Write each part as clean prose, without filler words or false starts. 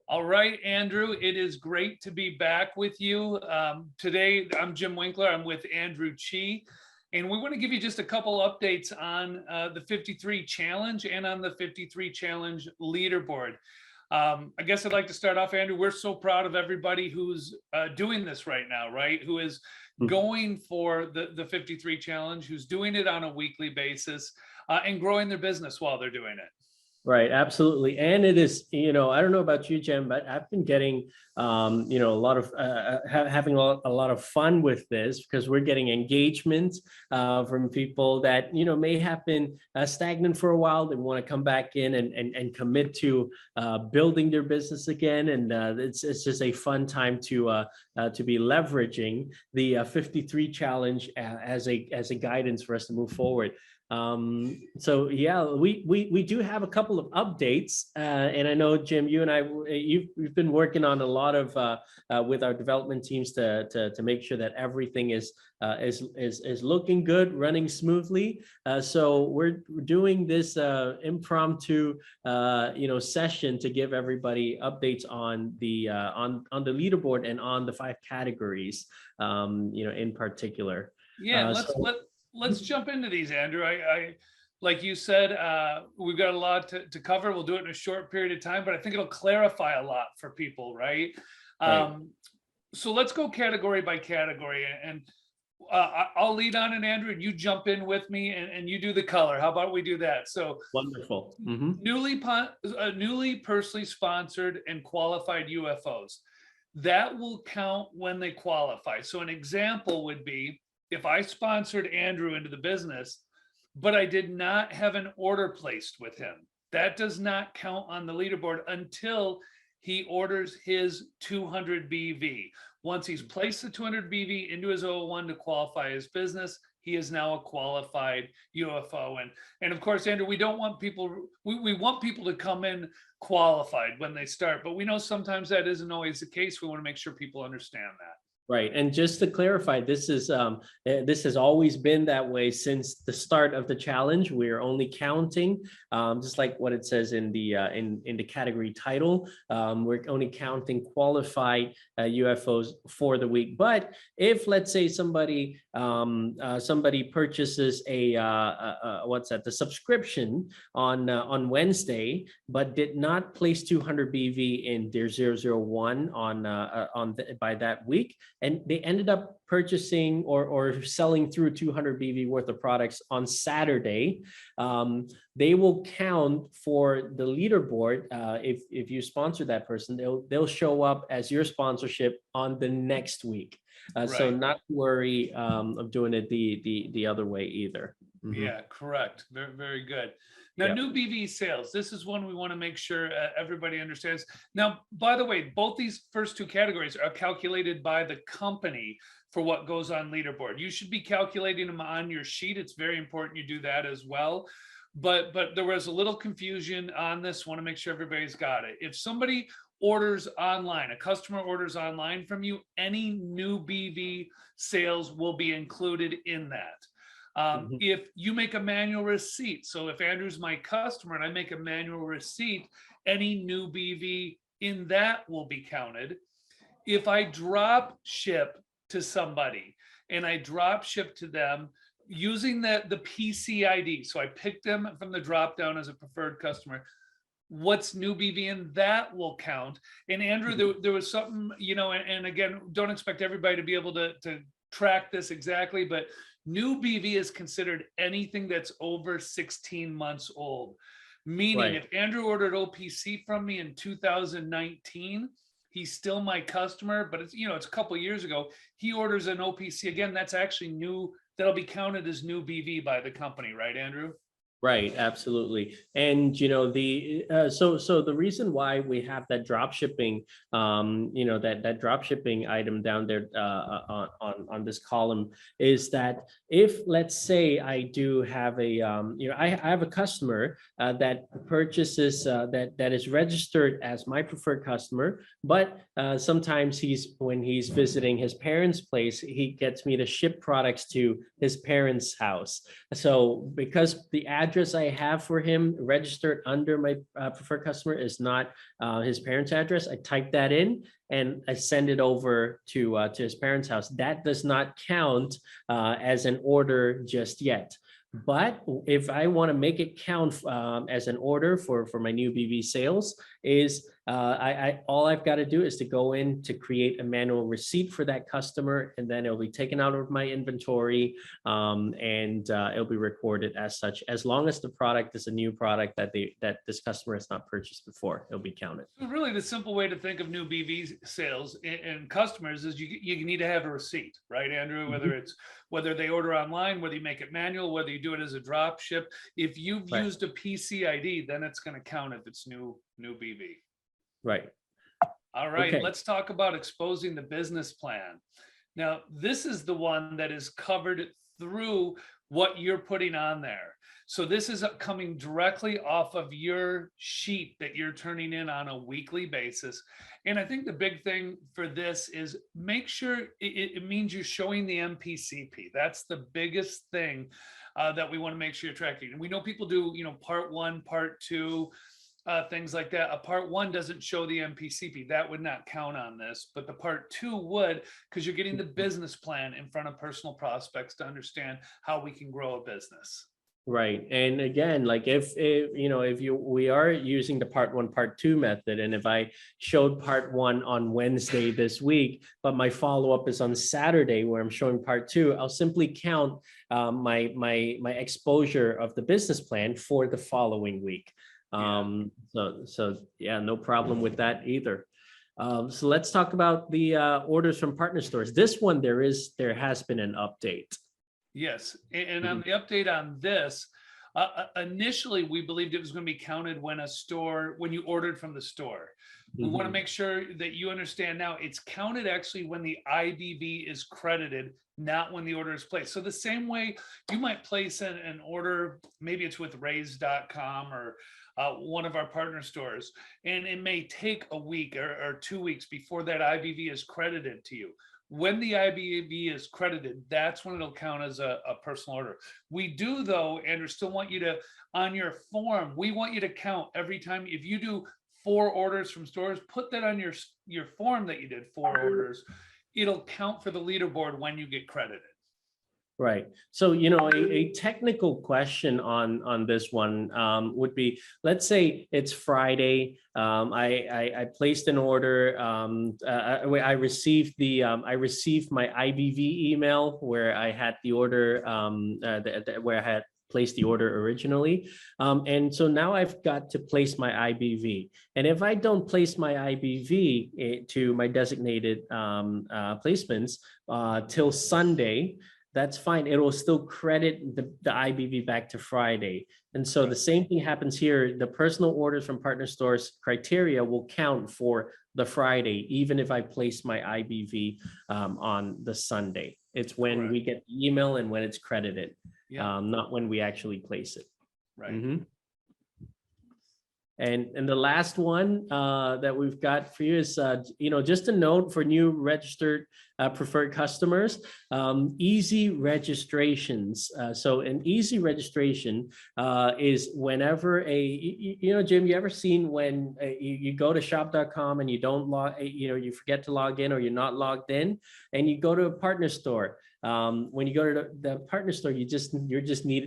All right, Andrew, it is great to be back with you. Today, I'm Jim Winkler. I'm with Andrew Chee, and we want to give you just a couple updates on the 53 Challenge and on the 53 Challenge Leaderboard. I guess I'd like to start off, Andrew. We're so proud of everybody who's doing this right now, right? Who is going for the 53 Challenge, who's doing it on a weekly basis and growing their business while they're doing it. Right, absolutely. And it is, I don't know about you, Jim, but I've been getting, a lot of having a lot of fun with this because we're getting engagement from people that, may have been stagnant for a while. They want to come back in and commit to building their business again. And it's just a fun time to be leveraging the 53 Challenge as a guidance for us to move forward. So yeah, we do have a couple of updates, and I know, Jim, you and I, you've been working on a lot of with our development teams to make sure that everything is looking good, running smoothly. So we're doing this impromptu session to give everybody updates on the leaderboard and on the 5 categories, in particular. Yeah, let's jump into these, Andrew. I like you said, we've got a lot to cover. We'll do it in a short period of time, but I think it'll clarify a lot for people, right? So let's go category by category, and I'll lead on it, Andrew, and you jump in with me, and you do the color. How about we do that? So wonderful. Newly personally sponsored and qualified UFOs. That will count when they qualify. So an example would be, if I sponsored Andrew into the business, but I did not have an order placed with him, that does not count on the leaderboard until he orders his 200 BV. Once he's placed the 200 BV into his 001 to qualify his business, he is now a qualified UFO. And of course, Andrew, we don't want people, we want people to come in qualified when they start, but we know sometimes that isn't always the case. We want to make sure people understand that. Right, and just to clarify, this has always been that way since the start of the challenge. We're only counting, just like what it says in the category title. We're only counting qualified UFOs for the week. But if, let's say, somebody purchases the subscription on Wednesday, but did not place 200 BV in their 001 by that week, and they ended up purchasing or selling through 200 BV worth of products on Saturday, they will count for the leaderboard. If you sponsor that person, they'll show up as your sponsorship on the next week. Right. So not to worry of doing it the other way either. Yeah, correct. Very, very good. Now, new BV sales. This is one we want to make sure everybody understands. Now, by the way, both these first 2 categories are calculated by the company for what goes on leaderboard. You should be calculating them on your sheet. It's very important you do that as well. But there was a little confusion on this. Want to make sure everybody's got it. If somebody orders online, a customer orders online from you, any new BV sales will be included in that. If you make a manual receipt, so if Andrew's my customer and I make a manual receipt, any new BV in that will be counted. If I drop ship to somebody and I drop ship to them using the PC ID, so I pick them from the drop down as a preferred customer, what's new BV in that will count. And Andrew, there was something, and again, don't expect everybody to be able to track this exactly, but new BV is considered anything that's over 16 months old. Meaning, right, if Andrew ordered OPC from me in 2019, he's still my customer, but it's a couple of years ago. He orders an OPC again. That's actually new. That'll be counted as new BV by the company, right, Andrew? Right, absolutely. And so the reason why we have that drop shipping, that drop shipping item down there on this column is that if, let's say, I do have I have a customer that purchases that is registered as my preferred customer, but sometimes when he's visiting his parents' place, he gets me to ship products to his parents' house. So because the address address I have for him registered under my preferred customer is not his parents' address, I type that in and I send it over to his parents' house. That does not count as an order just yet. But if I want to make it count as an order for my new BV sales, is all I've got to do is to go in to create a manual receipt for that customer, and then it'll be taken out of my inventory, and it'll be recorded as such. As long as the product is a new product that this customer has not purchased before, it'll be counted. So really, the simple way to think of new BV sales and customers is you need to have a receipt, right, Andrew? Whether they order online, whether you make it manual, whether you do it as a drop ship. If you've used a PCID, then it's going to count if it's new BV. Right. All right, Okay. Let's talk about exposing the business plan. Now, this is the one that is covered through what you're putting on there. So this is coming directly off of your sheet that you're turning in on a weekly basis. And I think the big thing for this is make sure it means you're showing the MPCP. That's the biggest thing that we want to make sure you're tracking. And we know people do, part one, part two, things like that. A part one doesn't show the MPCP. That would not count on this, but the part two would, because you're getting the business plan in front of personal prospects to understand how we can grow a business. Right. And again, like if we are using the part one, part two method, and if I showed part one on Wednesday this week, but my follow-up is on Saturday where I'm showing part two, I'll simply count my exposure of the business plan for the following week. So yeah, no problem with that either. So let's talk about the orders from partner stores. This one, there has been an update. Yes, and on the update on this, initially we believed it was going to be counted when you ordered from the store. We want to make sure that you understand now it's counted actually when the IBV is credited, not when the order is placed. So the same way you might place an order, maybe it's with raise.com or one of our partner stores, and it may take a week or 2 weeks before that IBV is credited to you. When the IBV is credited, that's when it'll count as a personal order. We do, though, Andrew, still want you to, on your form, we want you to count every time. If you do 4 orders from stores, put that on your form that you did 4 orders. It'll count for the leaderboard when you get credited. Right. So, a technical question on this one would be, let's say it's Friday. I placed an order. I received my IBV email where I had the order, where I had placed the order originally. And so now I've got to place my IBV. And if I don't place my IBV to my designated placements till Sunday, that's fine. It will still credit the IBV back to Friday. And so the same thing happens here. The personal orders from partner stores criteria will count for the Friday, even if I place my IBV on the Sunday. It's when we get the email and when it's credited, not when we actually place it. Right. Mm-hmm. And the last one that we've got for you is, just a note for new registered preferred customers, easy registrations. So an easy registration is whenever Jim, you ever seen when you go to shop.com and you don't you forget to log in or you're not logged in and you go to a partner store. When you go to the partner store, you're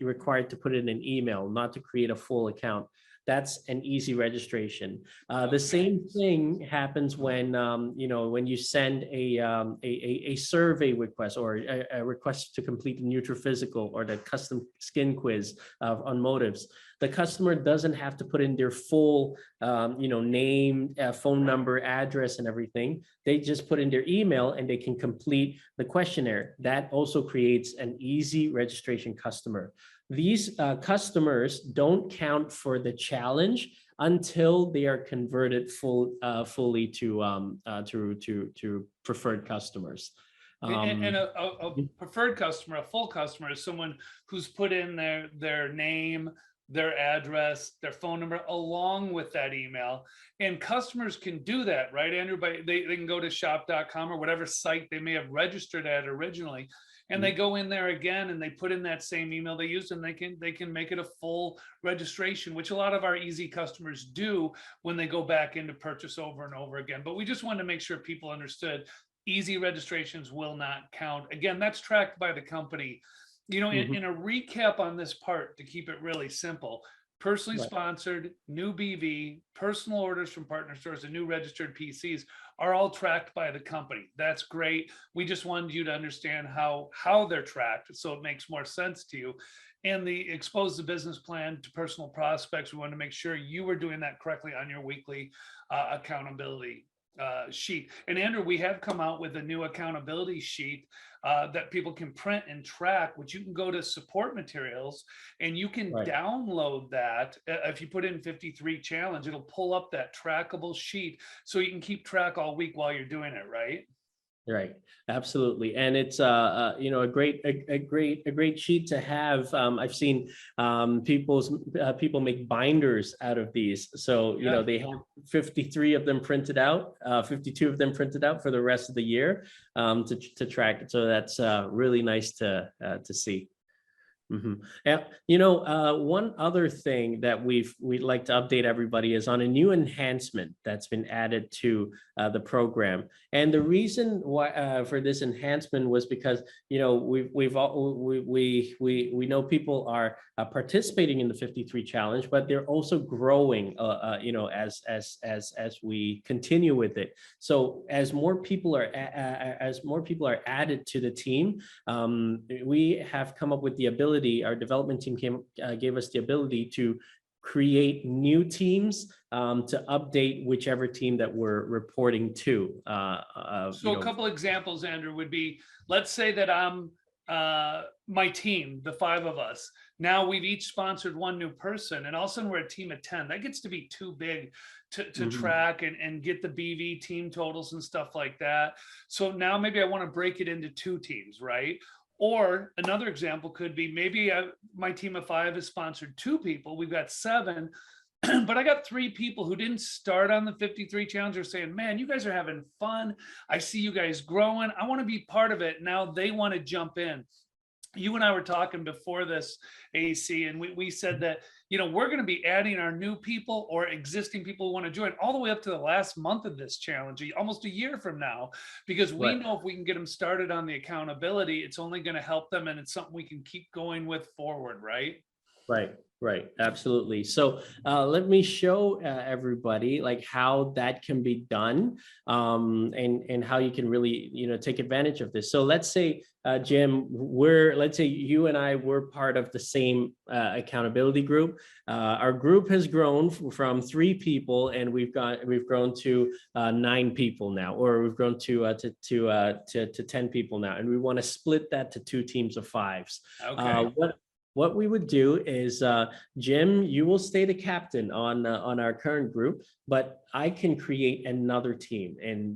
required to put in an email, not to create a full account. That's an easy registration. The same thing happens when you send a survey request or a request to complete the NutriPhysical or the custom skin quiz on motives. The customer doesn't have to put in their full name, phone number, address, and everything. They just put in their email and they can complete the questionnaire. That also creates an easy registration customer. These customers don't count for the challenge until they are converted fully to preferred customers. And a preferred customer, a full customer, is someone who's put in their name, their address, their phone number, along with that email. And customers can do that, right, Andrew? They can go to shop.com or whatever site they may have registered at originally, and they go in there again and they put in that same email they used, and they can make it a full registration, which a lot of our easy customers do when they go back into purchase over and over again. But we just wanted to make sure people understood easy registrations will not count. Again, that's tracked by the company. You know, in a recap on this part, to keep it really simple, personally sponsored, new BV, personal orders from partner stores, and new registered PCs are all tracked by the company. That's great. We just wanted you to understand how they're tracked, so it makes more sense to you. And the expose the business plan to personal prospects, we want to make sure you were doing that correctly on your weekly accountability sheet. And Andrew, we have come out with a new accountability sheet that people can print and track, which you can go to support materials and you can download that. If you put in 53 challenge, it'll pull up that trackable sheet so you can keep track all week while you're doing it, right? Right, absolutely, and it's you know, a great sheet to have. I've seen people make binders out of these, so you know, they have 53 of them printed out, 52 of them printed out for the rest of the year to track it. So that's really nice to see. And you know, one other thing that we'd like to update everybody is on a new enhancement that's been added to the program. And the reason why for this enhancement was because, you know, we know people are participating in the 53 challenge, but they're also growing, you know, as we continue with it. So as more people are added to the team, we have come up with the ability. Our development team gave us the ability to create new teams to update whichever team that we're reporting to. So a couple examples, Andrew, would be, let's say that I'm my team, the 5 of us. Now we've each sponsored one new person, and all of a sudden we're a team of 10. That gets to be too big to track and get the BV team totals and stuff like that. So now maybe I want to break it into 2 teams, right? Or another example could be, maybe my team of 5 has sponsored 2 people. We've got 7, but I got 3 people who didn't start on the 53 challenge are saying, man, you guys are having fun. I see you guys growing. I want to be part of it. Now they want to jump in. You and I were talking before this, AC, and we said that, you know, we're going to be adding our new people or existing people who want to join all the way up to the last month of this challenge, almost a year from now, because we know if we can get them started on the accountability, it's only going to help them, and it's something we can keep going with forward, right? Right, absolutely. So let me show everybody like how that can be done, and how you can really, you know, take advantage of this. So let's say, Jim, let's say you and I were part of the same accountability group. Our group has grown from 3 people, and we've grown to 9 people now, or we've grown to 10 people now, and we want to split that to 2 teams of 5s. Okay. What we would do is, Jim, you will stay the captain on our current group, but I can create another team, and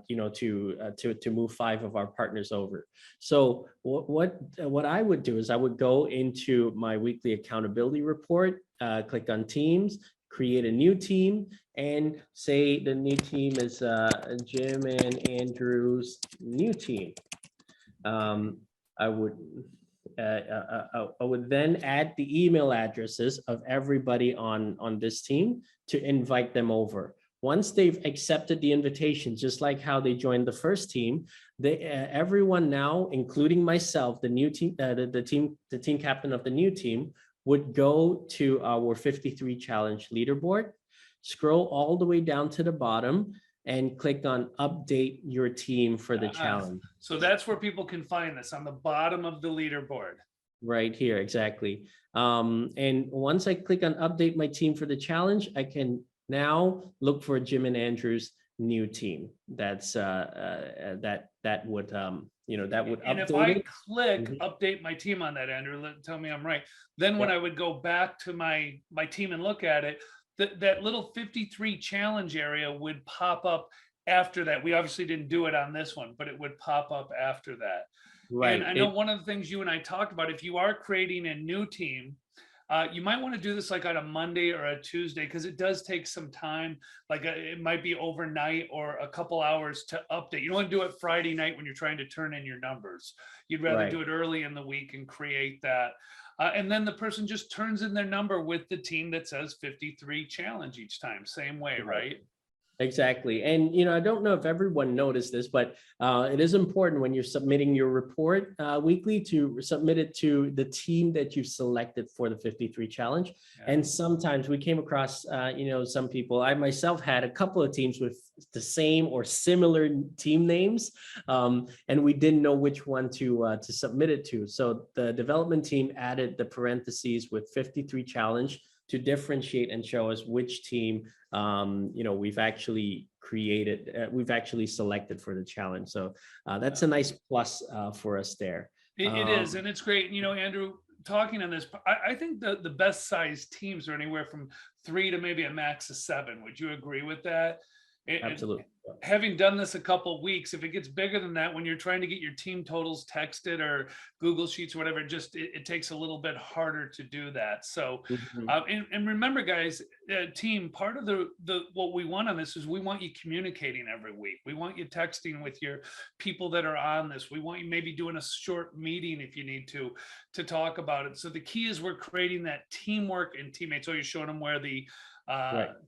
you know, to move 5 of our partners over. So what I would do is I would go into my weekly accountability report, click on teams, create a new team, and say the new team is Jim and Andrew's new team. I would then add the email addresses of everybody on this team to invite them over. Once they've accepted the invitation, just like how they joined the first team, everyone now, including myself, the new team, the team captain of the new team, would go to our 53 challenge leaderboard, scroll all the way down to the bottom, and click on update your team for the challenge. So that's where people can find this, on the bottom of the leaderboard. Right here, exactly. And once I click on update my team for the challenge, I can now look for Jim and Andrew's new team. That's that would you know, that would and update if I it. click update my team on that, Andrew, tell me I'm right. Then when I would go back to my team and look at it, that little 53 challenge area would pop up after that. We obviously didn't do it on this one, but it would pop up after that. Right. And I know one of the things you and I talked about, if you are creating a new team, You might want to do this like on a Monday or a Tuesday, because it does take some time. Like it might be overnight or a couple hours to update. You don't want to do it Friday night when you're trying to turn in your numbers. You'd rather Right. do it early in the week and create that. And then the person just turns in their number with the team that says 53 challenge each time. Same way, right? Exactly. And, I don't know if everyone noticed this, but it is important when you're submitting your report weekly to submit it to the team that you've selected for the 53 challenge. Yeah. And sometimes we came across, some people, I myself had a couple of teams with the same or similar team names, and we didn't know which one to submit it to. So the development team added the parentheses with 53 challenge to differentiate and show us which team we've actually created, we've actually selected for the challenge. So that's a nice plus for us there. It is, and it's great. Andrew, talking on this, I think the best sized teams are anywhere from 3 to maybe a max of 7. Would you agree with that? Absolutely. Having done this a couple weeks, if it gets bigger than that, when you're trying to get your team totals texted or Google Sheets or whatever, it takes a little bit harder to do that. So, and remember, guys, team, part of the what we want on this is we want you communicating every week. We want you texting with your people that are on this. We want you maybe doing a short meeting if you need to talk about it. So the key is we're creating that teamwork and teammates. So you're showing them where the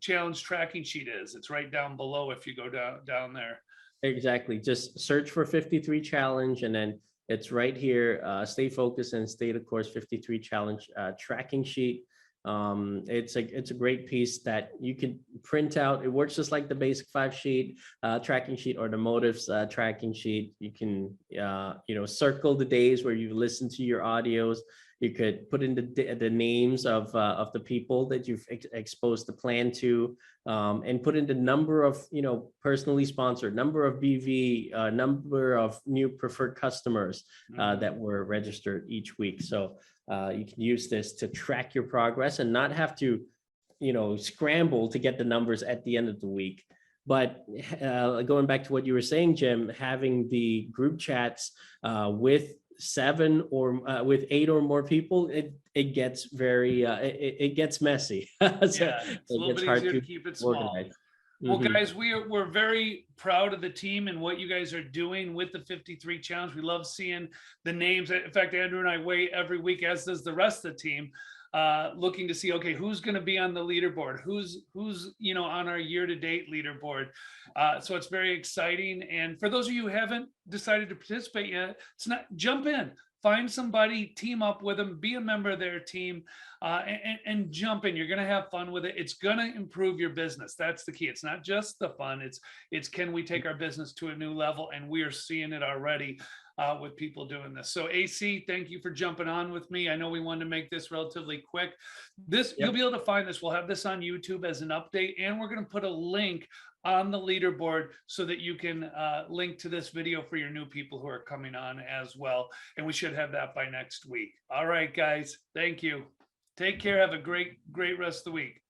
challenge tracking sheet is. It's right down below if you go down there. Exactly. Just search for 53 challenge, and then it's right here. Stay focused and stay the course 53 challenge tracking sheet. It's a great piece that you can print out. It works just like the basic 5 sheet tracking sheet or the motives tracking sheet. You can circle the days where you listen to your audios. You could put in the names of the people that you've exposed the plan to, and put in the number of personally sponsored, number of BV, number of new preferred customers that were registered each week. So you can use this to track your progress and not have to scramble to get the numbers at the end of the week. But going back to what you were saying, Jim, having the group chats with 7 or with 8 or more people, it gets very it gets messy. So it's a little bit easier to keep it small. Well, guys, we're very proud of the team and what you guys are doing with the 53 challenge. We love seeing the names. In fact, Andrew and I wait every week, as does the rest of the team, looking to see, okay, who's going to be on the leaderboard, who's on our year-to-date leaderboard. So it's very exciting. And for those of you who haven't decided to participate yet, jump in, find somebody, team up with them, be a member of their team, and jump in. You're going to have fun with it. It's going to improve your business. That's the key. It's not just the fun. It's can we take our business to a new level? And we are seeing it already with people doing this. So AC, thank you for jumping on with me. I know we wanted to make this relatively quick. You'll be able to find this. We'll have this on YouTube as an update, and we're going to put a link on the leaderboard so that you can link to this video for your new people who are coming on as well. And we should have that by next week. All right, guys. Thank you. Take care. Have a great rest of the week.